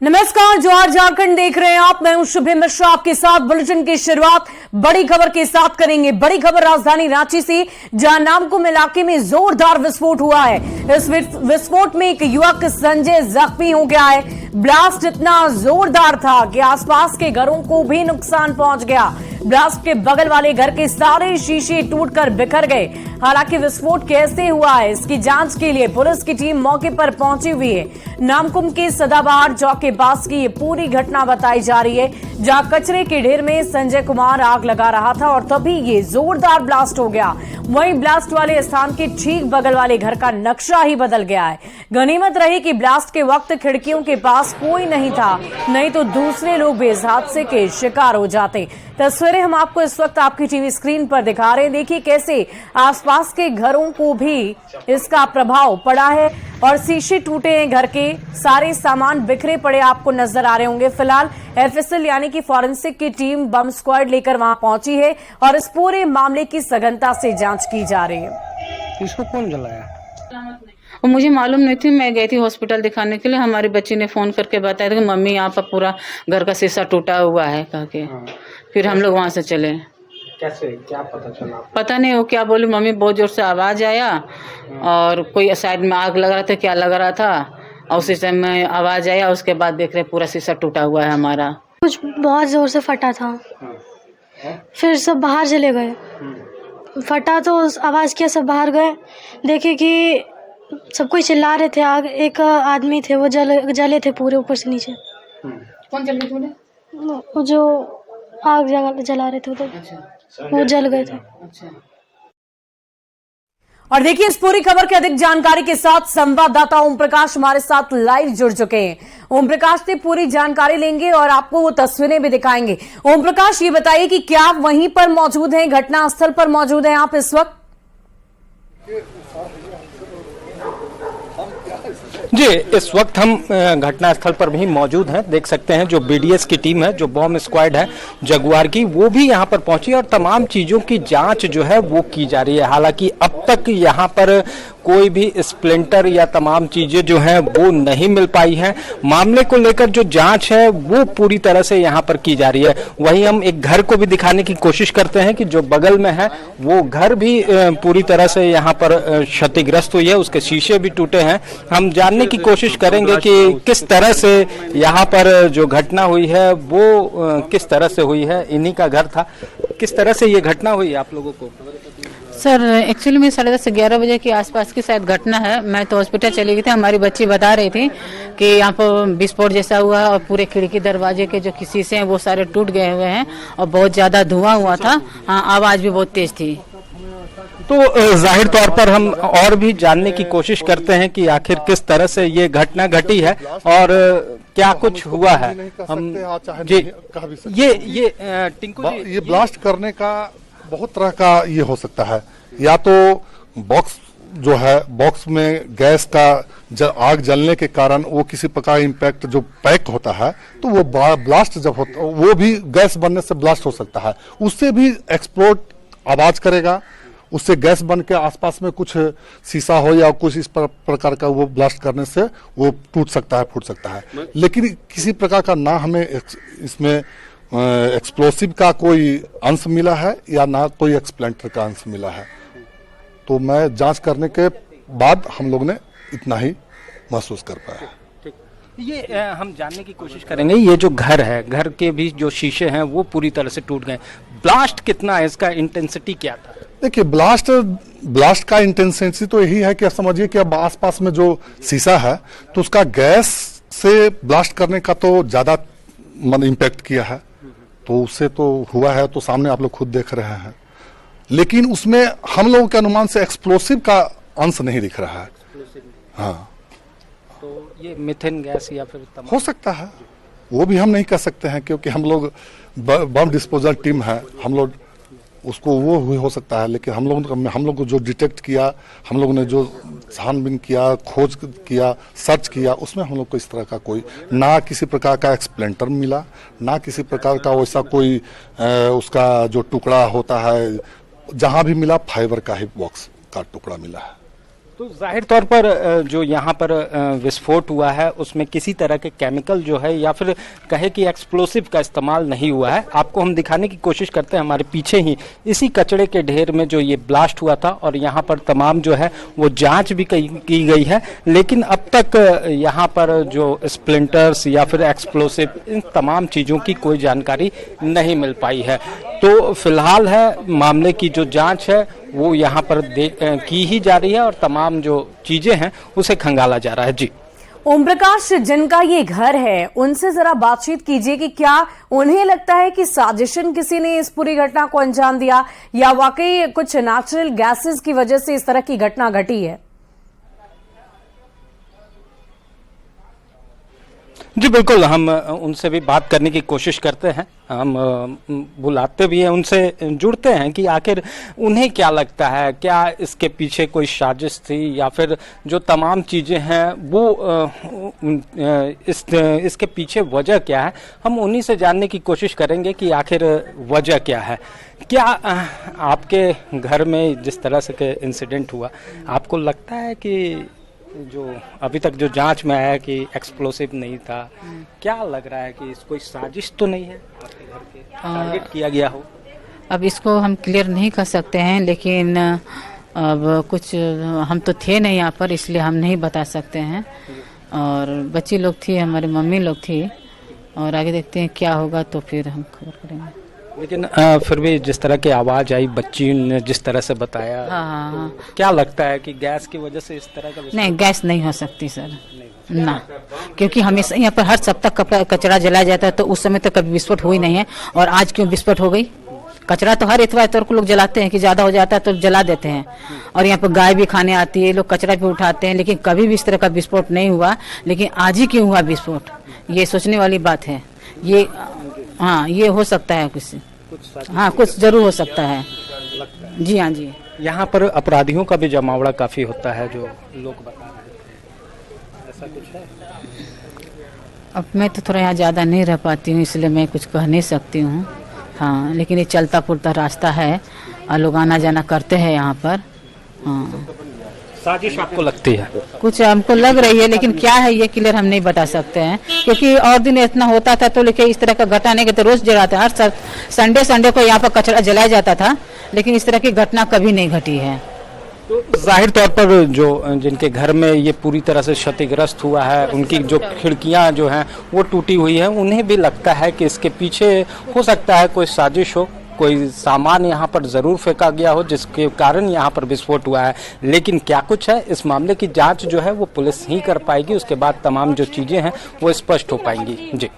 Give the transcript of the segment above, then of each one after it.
नमस्कार, जवाहर झारखंड देख रहे हैं आप। मैं हूं शुभम मिश्रा, आपके साथ बुलेटिन की शुरुआत बड़ी खबर के साथ करेंगे। बड़ी खबर राजधानी रांची से, जहां नामकुम इलाके में जोरदार विस्फोट हुआ है। इस विस्फोट में एक युवक संजय जख्मी हो गया है। ब्लास्ट इतना जोरदार था कि आसपास के घरों को भी नुकसान पहुंच गया। ब्लास्ट के बगल वाले घर के सारे शीशे टूटकर बिखर गए। हालांकि विस्फोट कैसे हुआ है, इसकी जांच के लिए पुलिस की टीम मौके पर पहुंची हुई है। नामकुम के सदाबहार चौक के पास की ये पूरी घटना बताई जा रही है, जहां कचरे के ढेर में संजय कुमार आग लगा रहा था और तभी ये जोरदार ब्लास्ट हो गया। वहीं ब्लास्ट वाले स्थान के ठीक बगल वाले घर का नक्शा ही बदल गया है। गनीमत रही कि ब्लास्ट के वक्त खिड़कियों के पास कोई नहीं था, नहीं तो दूसरे लोग भी इस हादसे के शिकार हो जाते। तस्वीरें हम आपको इस वक्त आपकी टीवी स्क्रीन पर दिखा रहे हैं। देखिए कैसे आसपास के घरों को भी इसका प्रभाव पड़ा है और शीशे टूटे हैं, घर के सारे सामान बिखरे पड़े आपको नजर आ रहे होंगे। फिलहाल एफएसएल यानी कि फॉरेंसिक की टीम बम स्क्वाड लेकर वहां पहुंची है और इस पूरे मामले की सघनता से जांच की जा रही है। इसको कौन जलाया? और मुझे मालूम नहीं थी। मैं गई थी हॉस्पिटल दिखाने के लिए। हमारी बच्ची ने फोन करके बताया था कि मम्मी यहाँ पर पूरा घर का शीशा टूटा हुआ है कह के। फिर हम लोग वहाँ से चले। कैसे, क्या पता चला? पता नहीं वो क्या बोली, मम्मी बहुत जोर से आवाज़ आया और कोई साइड में आग लग रहा था, क्या लग रहा था, और उसी टाइम में आवाज़ आया। उसके बाद देख रहे पूरा शीशा टूटा हुआ है हमारा। कुछ बहुत ज़ोर से फटा था। फिर सब बाहर चले गए। फटा तो आवाज़ किया, सब बाहर गए, देखे कि सब कोई चिल्ला रहे थे। आग, एक आदमी थे वो जले थे पूरे ऊपर से नीचे। कौन जल रहे थे? वो जो आग जला रहे थे तो वो जल गए थे। और देखिए इस पूरी खबर की अधिक जानकारी के साथ संवाददाता ओम प्रकाश हमारे साथ लाइव जुड़ चुके हैं। ओम प्रकाश से पूरी जानकारी लेंगे और आपको वो तस्वीरें भी दिखाएंगे। ओम प्रकाश, ये बताइए कि क्या आप वहीं पर मौजूद हैं, घटनास्थल पर मौजूद हैं आप इस वक्त? जी, इस वक्त हम घटनास्थल पर भी मौजूद हैं। देख सकते हैं जो बीडीएस की टीम है, जो बॉम्ब स्क्वाड है जगुआर की, वो भी यहाँ पर पहुंची और तमाम चीजों की जांच जो है वो की जा रही है। हालांकि अब तक यहाँ पर कोई भी स्प्लिंटर या तमाम चीजें जो हैं वो नहीं मिल पाई हैं। मामले को लेकर जो जांच है वो पूरी तरह से यहाँ पर की जा रही है। वहीं हम एक घर को भी दिखाने की कोशिश करते हैं कि जो बगल में है वो घर भी पूरी तरह से यहाँ पर क्षतिग्रस्त हुई है, उसके शीशे भी टूटे हैं। हम जानने की कोशिश करेंगे कि किस तरह से यहाँ पर जो घटना हुई है वो किस तरह से हुई है। इन्हीं का घर था। किस तरह से ये घटना हुई आप लोगों को? सर एक्चुअली में 10:30 से 11 बजे के आसपास की शायद घटना है। मैं तो हॉस्पिटल चली गई थी। हमारी बच्ची बता रही थी कि यहाँ पर विस्फोट जैसा हुआ और पूरे खिड़की दरवाजे के जो शीशे हैं वो सारे टूट गए हुए हैं और बहुत ज्यादा धुआं हुआ था। हाँ, आवाज भी बहुत तेज थी। तो जाहिर तौर पर हम और भी जानने की कोशिश करते हैं कि आखिर किस तरह से ये घटना घटी है और क्या कुछ हुआ है। हम जी ये टिंकू जी, ये ब्लास्ट करने का बहुत तरह का ये हो सकता है। या तो बॉक्स जो है, बॉक्स में गैस का आग जलने के कारण वो किसी प्रकार इम्पैक्ट जो पैक होता है तो वो ब्लास्ट जब होता, वो भी गैस बनने से ब्लास्ट हो सकता है। उससे भी एक्सप्लोड आवाज करेगा, उससे गैस बन के आसपास में कुछ शीशा हो या कुछ इस प्रकार का वो ब्लास्ट करने से वो टूट सकता है, फूट सकता है। लेकिन किसी प्रकार का ना हमें इसमें एक्सप्लोसिव का कोई अंश मिला है या ना कोई एक्सप्लेंटर का अंश मिला है। तो मैं जांच करने के बाद हम लोग ने इतना ही महसूस कर पाया। ये हम जानने की कोशिश करेंगे। ये जो घर है, घर के भी जो शीशे हैं वो पूरी तरह से टूट गए। ब्लास्ट कितना है, इसका इंटेंसिटी क्या था? देखिए, ब्लास्ट का इंटेंसिटी तो यही है कि समझिए कि अब आसपास में जो शीशा है तो उसका गैस से ब्लास्ट करने का तो ज्यादा इम्पैक्ट किया है, तो उससे तो हुआ है, तो सामने आप लोग खुद देख रहे हैं। लेकिन उसमें हम लोगों के अनुमान से एक्सप्लोसिव का अंश नहीं दिख रहा है। हाँ, तो ये मीथेन गैस या फिर हो सकता है, वो भी हम नहीं कह सकते हैं क्योंकि हम लोग बम डिस्पोजल टीम है, हम लोग उसको वो हो सकता है। लेकिन हम लोग को जो डिटेक्ट किया, हम लोग ने जो छानबीन किया, खोज किया, सर्च किया, उसमें हम लोग को इस तरह का कोई ना किसी प्रकार का एक्सप्लेंटर मिला, ना किसी प्रकार का वैसा कोई उसका जो टुकड़ा होता है, जहां भी मिला फाइबर का ही बॉक्स का टुकड़ा मिला है। तो जाहिर तौर पर जो यहाँ पर विस्फोट हुआ है उसमें किसी तरह के केमिकल जो है या फिर कहे कि एक्सप्लोसिव का इस्तेमाल नहीं हुआ है। आपको हम दिखाने की कोशिश करते हैं, हमारे पीछे ही इसी कचड़े के ढेर में जो ये ब्लास्ट हुआ था और यहाँ पर तमाम जो है वो जांच भी की गई है, लेकिन अब तक यहाँ पर जो स्प्लिंटर्स या फिर एक्सप्लोसिव इन तमाम चीज़ों की कोई जानकारी नहीं मिल पाई है। तो फिलहाल है मामले की जो जांच है वो यहाँ पर की ही जा रही है और तमाम जो चीजें हैं उसे खंगाला जा रहा है। जी ओम प्रकाश, जिनका ये घर है उनसे जरा बातचीत कीजिए कि क्या उन्हें लगता है कि साजिशन किसी ने इस पूरी घटना को अंजाम दिया या वाकई कुछ नेचुरल गैसेस की वजह से इस तरह की घटना घटी है? जी बिल्कुल, हम उनसे भी बात करने की कोशिश करते हैं, हम बुलाते भी हैं, उनसे जुड़ते हैं कि आखिर उन्हें क्या लगता है, क्या इसके पीछे कोई साजिश थी या फिर जो तमाम चीज़ें हैं वो इसके पीछे वजह क्या है। हम उन्हीं से जानने की कोशिश करेंगे कि आखिर वजह क्या है। क्या आपके घर में जिस तरह से के इंसिडेंट हुआ, आपको लगता है कि जो अभी तक जो जांच में आया कि एक्सप्लोसिव नहीं था, क्या लग रहा है कि कोई साजिश तो नहीं है, आपके घर के टारगेट किया गया हो? अब इसको हम क्लियर नहीं कर सकते हैं, लेकिन अब कुछ हम तो थे नहीं यहाँ पर, इसलिए हम नहीं बता सकते हैं। और बच्ची लोग थी, हमारी मम्मी लोग थी, और आगे देखते हैं क्या होगा तो फिर हम खबर करेंगे। लेकिन फिर भी जिस तरह की आवाज आई, बच्ची ने जिस तरह से बताया, हाँ, क्या लगता है कि गैस की वजह से इस तरह का? नहीं, गैस नहीं हो सकती सर, ना, क्योंकि हमेशा यहाँ पर हर सप्ताह कचरा जलाया जाता है, तो उस समय तो कभी विस्फोट हुई नहीं है। और आज क्यों विस्फोट हो गई? कचरा तो हर इतवार को लोग जलाते हैं कि ज्यादा हो जाता है तो जला देते हैं, और यहाँ पर गाय भी खाने आती है, लोग कचरा भी उठाते हैं, लेकिन कभी भी इस तरह का विस्फोट नहीं हुआ। लेकिन आज ही क्यों हुआ विस्फोट, ये सोचने वाली बात है। ये हाँ, ये हो सकता है कुछ, हाँ कुछ जरूर हो सकता है। जी हाँ जी, यहाँ पर अपराधियों का भी जमावड़ा काफी होता है जो लोग बता रहे थे, ऐसा कुछ है? अब मैं तो थोड़ा यहाँ ज्यादा नहीं रह पाती हूँ, इसलिए मैं कुछ कह नहीं सकती हूँ। हाँ, लेकिन ये चलता पुरता रास्ता है और लोग आना जाना करते हैं यहाँ पर। हाँ, साजिश आपको लगती है? कुछ हमको लग रही है, लेकिन क्या है ये क्लियर हम नहीं बता सकते हैं, क्योंकि और दिन इतना होता था तो लेकिन इस तरह का घटना नहीं, तो रोज जलाते, हर संडे को यहाँ पर कचरा जलाया जाता था, लेकिन इस तरह की घटना कभी नहीं घटी है। तो जाहिर तौर पर जो जिनके घर में ये पूरी तरह से क्षतिग्रस्त हुआ है, उनकी जो खिड़कियां जो हैं वो टूटी हुई हैं, उन्हें भी लगता है कि इसके पीछे हो सकता है कोई साजिश हो, कोई सामान यहाँ पर जरूर फेंका गया हो जिसके कारण यहाँ पर विस्फोट हुआ है। लेकिन क्या कुछ है, इस मामले की जांच जो है वो पुलिस ही कर पाएगी, उसके बाद तमाम जो चीजें हैं वो स्पष्ट हो पाएंगी। जी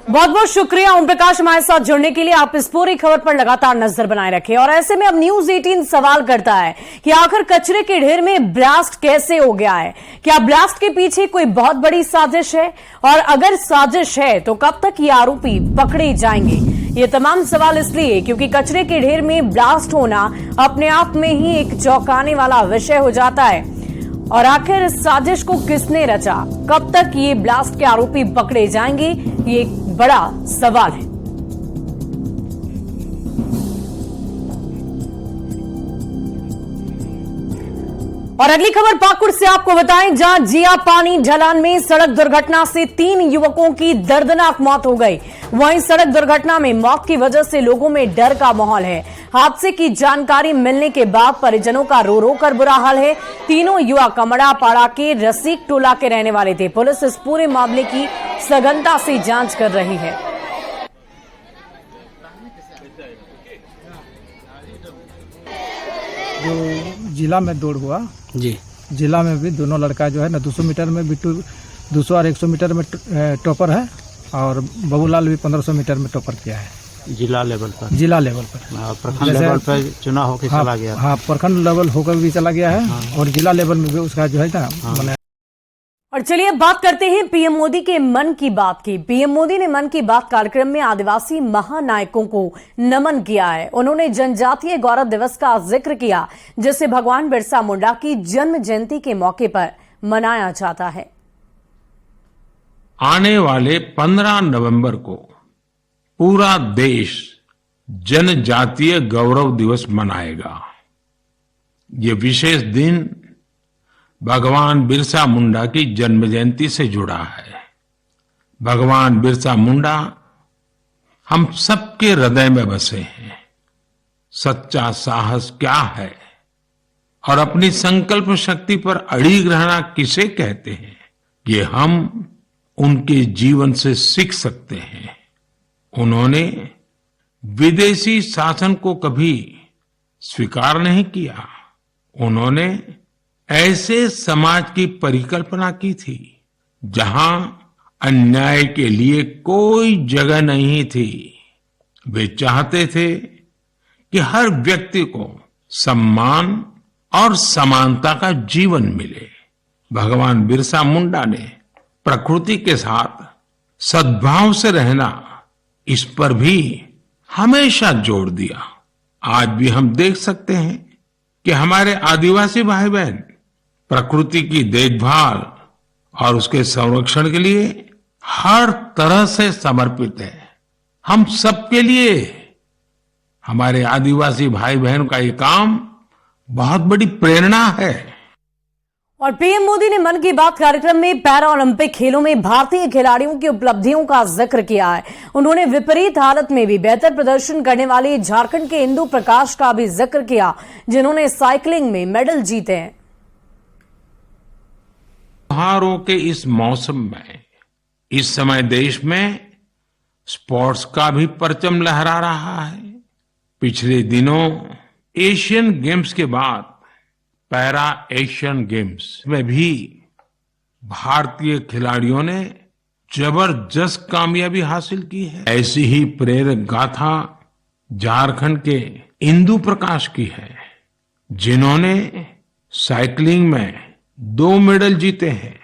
बहुत बहुत शुक्रिया ओम प्रकाश, हमारे साथ जुड़ने के लिए। आप इस पूरी खबर पर लगातार नजर बनाए रखें। और ऐसे में अब न्यूज 18 सवाल करता है कि आखिर कचरे के ढेर में ब्लास्ट कैसे हो गया है? क्या ब्लास्ट के पीछे कोई बहुत बड़ी साजिश है? और अगर साजिश है तो कब तक ये आरोपी पकड़े जाएंगे? ये तमाम सवाल इसलिए क्योंकि कचरे के ढेर में ब्लास्ट होना अपने आप में ही एक चौंकाने वाला विषय हो जाता है। और आखिर इस साजिश को किसने रचा? कब तक ये ब्लास्ट के आरोपी पकड़े जाएंगे? ये एक बड़ा सवाल है। और अगली खबर पाकुड़ से आपको बताएं, जहां जिया पानी ढलान में सड़क दुर्घटना से 3 युवकों की दर्दनाक मौत हो गई। वहीं सड़क दुर्घटना में मौत की वजह से लोगों में डर का माहौल है। हादसे की जानकारी मिलने के बाद परिजनों का रो रो कर बुरा हाल है। तीनों युवक कमड़ा पाड़ा के रसीक टोला के रहने वाले थे। पुलिस इस पूरे मामले की सघनता से जांच कर रही है। जो जिला में दौड़ हुआ जी, जिला में भी दोनों लड़का जो है ना 200 मीटर में बिट्टू 200 और 100 मीटर में टॉपर है, और बबूलाल भी 1500 मीटर में टॉपर किया है जिला लेवल पर प्रखंड लेवल पर चुनाव होकर चला गया। हाँ, प्रखंड लेवल होकर भी चला गया है, और जिला लेवल में भी उसका जो है ना मैंने। और चलिए अब बात करते हैं पीएम मोदी के मन की बात की। पीएम मोदी ने मन की बात कार्यक्रम में आदिवासी महानायकों को नमन किया है। उन्होंने जनजातीय गौरव दिवस का जिक्र किया, जिसे भगवान बिरसा मुंडा की जन्म जयंती के मौके पर मनाया जाता है। आने वाले 15 नवंबर को पूरा देश जनजातीय गौरव दिवस मनाएगा। ये विशेष दिन भगवान बिरसा मुंडा की जन्म जयंती से जुड़ा है। भगवान बिरसा मुंडा हम सबके हृदय में बसे हैं। सच्चा साहस क्या है और अपनी संकल्प शक्ति पर अड़िग रहना किसे कहते हैं, ये हम उनके जीवन से सीख सकते हैं। उन्होंने विदेशी शासन को कभी स्वीकार नहीं किया। उन्होंने ऐसे समाज की परिकल्पना की थी जहां अन्याय के लिए कोई जगह नहीं थी। वे चाहते थे कि हर व्यक्ति को सम्मान और समानता का जीवन मिले। भगवान बिरसा मुंडा ने प्रकृति के साथ सद्भाव से रहना, इस पर भी हमेशा जोर दिया। आज भी हम देख सकते हैं कि हमारे आदिवासी भाई बहन प्रकृति की देखभाल और उसके संरक्षण के लिए हर तरह से समर्पित है। हम सबके लिए हमारे आदिवासी भाई बहन का ये काम बहुत बड़ी प्रेरणा है। और पीएम मोदी ने मन की बात कार्यक्रम में पैरा ओलंपिक खेलों में भारतीय खिलाड़ियों की उपलब्धियों का जिक्र किया है। उन्होंने विपरीत हालत में भी बेहतर प्रदर्शन करने वाले झारखंड के इंदु प्रकाश का भी जिक्र किया, जिन्होंने साइकिलिंग में मेडल जीते हैं। त्योहारों के इस मौसम में इस समय देश में स्पोर्ट्स का भी परचम लहरा रहा है। पिछले दिनों एशियन गेम्स के बाद पैरा एशियन गेम्स में भी भारतीय खिलाड़ियों ने जबरदस्त कामयाबी हासिल की है। ऐसी ही प्रेरक गाथा झारखंड के इंदु प्रकाश की है, जिन्होंने साइकिलिंग में 2 मेडल जीते हैं।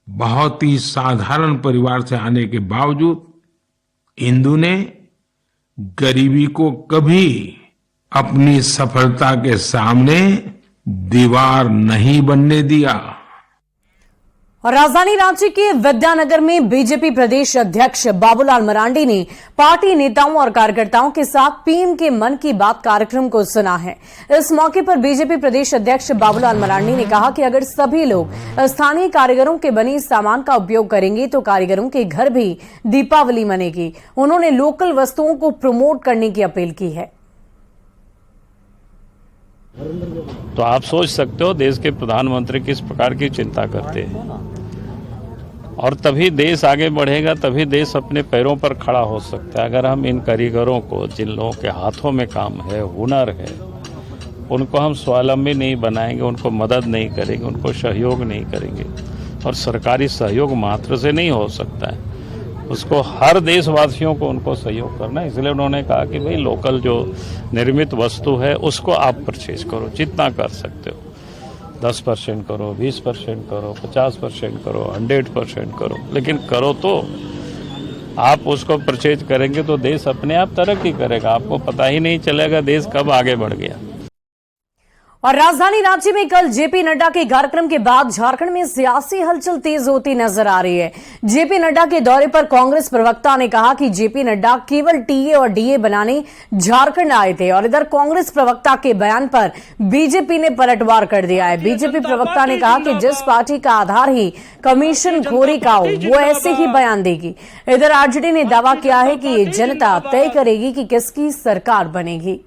बहुत ही साधारण परिवार से आने के बावजूद इंदु ने गरीबी को कभी अपनी सफलता के सामने दीवार नहीं बनने दिया। और राजधानी रांची के विद्यानगर में बीजेपी प्रदेश अध्यक्ष बाबूलाल मरांडी ने पार्टी नेताओं और कार्यकर्ताओं के साथ पीएम के मन की बात कार्यक्रम को सुना है। इस मौके पर बीजेपी प्रदेश अध्यक्ष बाबूलाल मरांडी ने कहा कि अगर सभी लोग स्थानीय कारीगरों के बने सामान का उपयोग करेंगे तो कारीगरों के घर भी दीपावली मनेगी। उन्होंने लोकल वस्तुओं को प्रमोट करने की अपील की है। तो आप सोच सकते हो देश के प्रधानमंत्री किस प्रकार की चिंता करते हैं, और तभी देश आगे बढ़ेगा, तभी देश अपने पैरों पर खड़ा हो सकता है। अगर हम इन कारीगरों को, जिन लोगों के हाथों में काम है, हुनर है, उनको हम स्वावलंबी नहीं बनाएंगे, उनको मदद नहीं करेंगे, उनको सहयोग नहीं करेंगे, और सरकारी सहयोग मात्र से नहीं हो सकता है, उसको हर देशवासियों को उनको सहयोग करना है। इसलिए उन्होंने कहा कि भाई लोकल जो निर्मित वस्तु है उसको आप परचेज करो, जितना कर सकते हो, 10% करो, 20% करो, 50% करो, 100% करो, लेकिन करो तो। आप उसको परचेज करेंगे तो देश अपने आप तरक्की करेगा, आपको पता ही नहीं चलेगा देश कब आगे बढ़ गया। और राजधानी रांची में कल जेपी नड्डा के कार्यक्रम के बाद झारखंड में सियासी हलचल तेज होती नजर आ रही है। जेपी नड्डा के दौरे पर कांग्रेस प्रवक्ता ने कहा कि जेपी नड्डा केवल टीए और डीए बनाने झारखंड आए थे, और इधर कांग्रेस प्रवक्ता के बयान पर बीजेपी ने पलटवार कर दिया है। बीजेपी प्रवक्ता ने कहा कि जिस पार्टी का आधार ही कमीशन खोरी का हो वो ऐसे ही बयान देगी। इधर आरजेडी ने दावा किया है कि ये जनता तय करेगी कि किसकी सरकार बनेगी।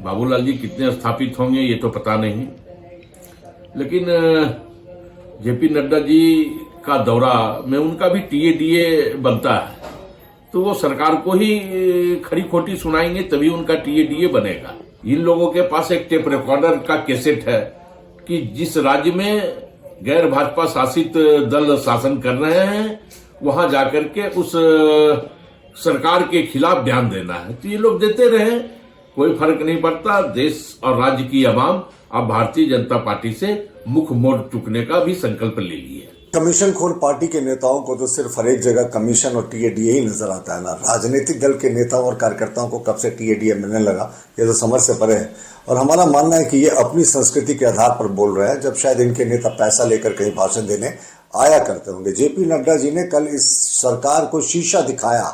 बाबूलाल जी कितने स्थापित होंगे ये तो पता नहीं, लेकिन जेपी नड्डा जी का दौरा में उनका भी टीए डीए बनता है, तो वो सरकार को ही खरी खोटी सुनाएंगे तभी उनका टीए डीए बनेगा। इन लोगों के पास एक टेप रिकॉर्डर का कैसेट है कि जिस राज्य में गैर भाजपा शासित दल शासन कर रहे हैं वहां जाकर के उस सरकार के खिलाफ बयान देना है, तो ये लोग देते रहे, कोई फर्क नहीं पड़ता। देश और राज्य की आवाम अब भारतीय जनता पार्टी से मुख मोड़ चुकने का भी संकल्प ले लिए। कमीशन खोर पार्टी के नेताओं को तो सिर्फ हर एक जगह कमीशन और टीएडीए ही नजर आता है ना। राजनीतिक दल के नेताओं और कार्यकर्ताओं को कब से टीएडीए मिलने लगा ये तो समझ से परे है, और हमारा मानना है कि ये अपनी संस्कृति के आधार पर बोल रहे हैं, जब शायद इनके नेता पैसा लेकर कहीं भाषण देने आया करते होंगे। जेपी नड्डा जी ने कल इस सरकार को शीशा दिखाया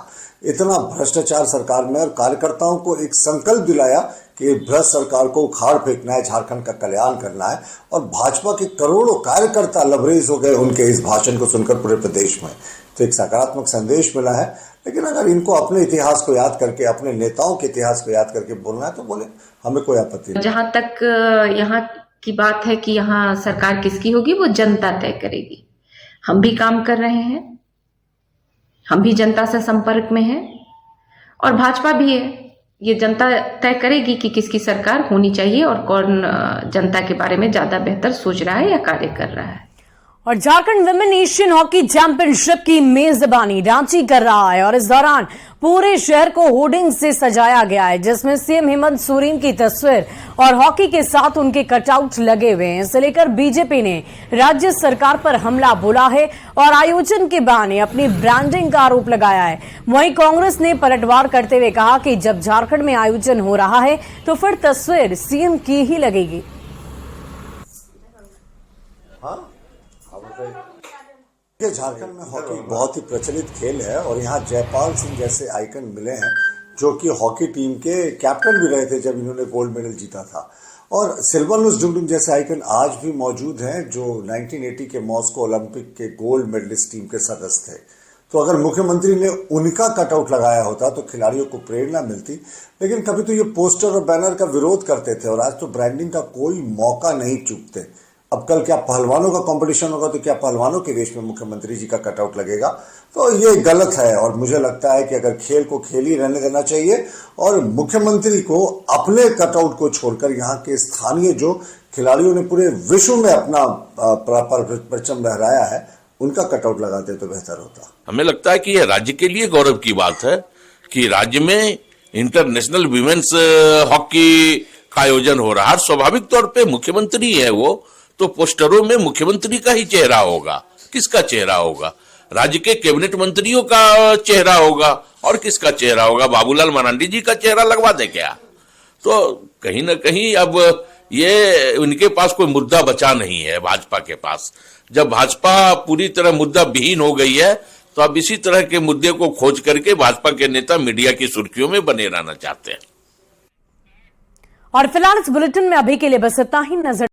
इतना भ्रष्टाचार सरकार में, और कार्यकर्ताओं को एक संकल्प दिलाया कि भ्रष्ट सरकार को उखाड़ फेंकना है, झारखंड का कल्याण करना है। और भाजपा के करोड़ों कार्यकर्ता लबरेज हो गए उनके इस भाषण को सुनकर पूरे प्रदेश में। तो एक सकारात्मक संदेश मिला है। लेकिन अगर इनको अपने इतिहास को याद करके, अपने नेताओं के इतिहास को याद करके बोलना है तो बोले, हमें कोई आपत्ति नहीं। जहां तक यहाँ की बात है कि यहाँ सरकार किसकी होगी, वो जनता तय करेगी। हम भी काम कर रहे हैं, हम भी जनता से संपर्क में हैं और भाजपा भी है। ये जनता तय करेगी कि किसकी सरकार होनी चाहिए और कौन जनता के बारे में ज्यादा बेहतर सोच रहा है या कार्य कर रहा है। और Jharkhand women Asian hockey championship की मेजबानी रांची कर रहा है और इस दौरान पूरे शहर को होर्डिंग से सजाया गया है, जिसमें सीएम हेमंत सोरेन की तस्वीर और हॉकी के साथ उनके कटआउट लगे हुए हैं। इसे लेकर बीजेपी ने राज्य सरकार पर हमला बोला है और आयोजन के बहाने अपनी ब्रांडिंग का आरोप लगाया है। वहीं कांग्रेस ने पलटवार करते हुए कहा कि जब झारखंड में आयोजन हो रहा है तो फिर तस्वीर सीएम की ही लगेगी। झारखंड में हॉकी बहुत ही प्रचलित खेल है और यहाँ जयपाल सिंह जैसे आइकन मिले हैं जो कि हॉकी टीम के कैप्टन भी रहे थे जब इन्होंने गोल्ड मेडल जीता था। और सिल्वानुस डुंगडुंग जैसे आइकन आज भी मौजूद हैं जो 1980 के मॉस्को ओलंपिक के गोल्ड मेडलिस्ट टीम के सदस्य थे। तो अगर मुख्यमंत्री ने उनका कटआउट लगाया होता तो खिलाड़ियों को प्रेरणा मिलती। लेकिन कभी तो ये पोस्टर और बैनर का विरोध करते थे और आज तो ब्रांडिंग का कोई मौका नहीं चूकते। अब कल क्या पहलवानों का कंपटीशन होगा तो क्या पहलवानों के वेश में मुख्यमंत्री जी का कटआउट लगेगा? तो ये गलत है और मुझे लगता है कि अगर खेल को खेल ही रहने देना चाहिए और मुख्यमंत्री को अपने कटआउट को छोड़कर यहाँ के स्थानीय जो खिलाड़ियों ने पूरे विश्व में अपना परचम लहराया है उनका कटआउट लगाते तो बेहतर होता। हमें लगता है कि यह राज्य के लिए गौरव की बात है कि राज्य में इंटरनेशनल विमेन्स हॉकी का आयोजन हो रहा है। स्वाभाविक तौर पे मुख्यमंत्री है वो, तो पोस्टरों में मुख्यमंत्री का ही चेहरा होगा। किसका चेहरा होगा? राज्य के कैबिनेट मंत्रियों का चेहरा होगा। और किसका चेहरा होगा? बाबूलाल मरांडी जी का चेहरा लगवा दे क्या? तो कहीं ना कहीं अब ये उनके पास कोई मुद्दा बचा नहीं है भाजपा के पास। जब भाजपा पूरी तरह मुद्दा विहीन हो गई है तो अब इसी तरह के मुद्दे को खोज करके भाजपा के नेता मीडिया की सुर्खियों में बने रहना चाहते हैं। और फिलहाल इस बुलेटिन में अभी के लिए बस इतना ही। नजर